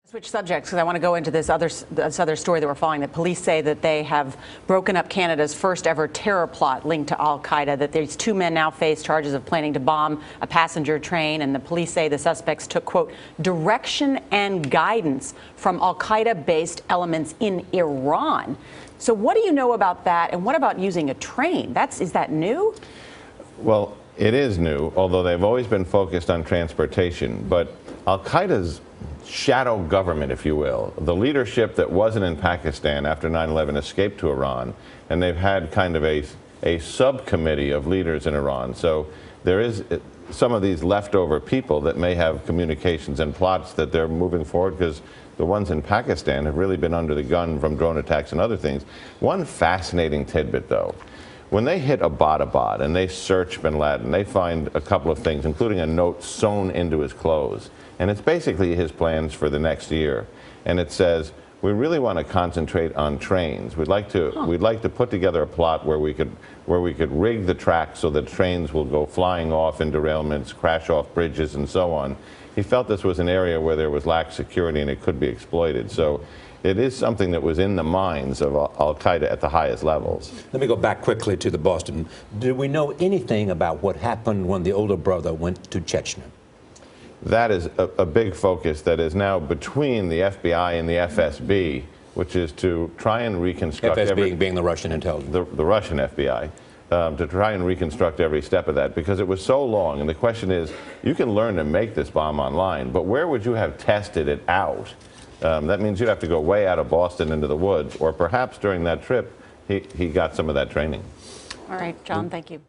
Switch subjects because I want to go into this other story that we're following. That police say that they have broken up Canada's first ever terror plot linked to Al-Qaeda. That these two men now face charges of planning to bomb a passenger train, and the police say the suspects took, quote, direction and guidance from Al-Qaeda-based elements in Iran. So what do you know about that, and what about using a train? Is that new? Well, it is new, although they've always been focused on transportation. But Al-Qaeda's shadow government, if you will, the leadership that wasn't in Pakistan after 9/11 escaped to Iran, and they've had kind of a subcommittee of leaders in Iran. So there is some of these leftover people that may have communications and plots that they're moving forward, because the ones in Pakistan have really been under the gun from drone attacks and other things. One fascinating tidbit, though. When they hit Abbottabad and they search bin Laden, they find a couple of things, including a note sewn into his clothes. And it's basically his plans for the next year. And it says, we really want to concentrate on trains. We'd like to put together a plot where we could rig the tracks so that trains will go flying off in derailments, crash off bridges, and so on. He felt this was an area where there was lax security and it could be exploited. So it is something that was in the minds of Al-Qaeda at the highest levels. Let me go back quickly to the Boston. Do we know anything about what happened when the older brother went to Chechnya? That is a big focus that is now between the FBI and the FSB, which is to try and reconstruct... FSB being the Russian intelligence. The Russian FBI. To try and reconstruct every step of that, because it was so long. And the question is, you can learn to make this bomb online, but where would you have tested it out? That means you'd have to go way out of Boston into the woods, or perhaps during that trip, he got some of that training. All right, John, thank you.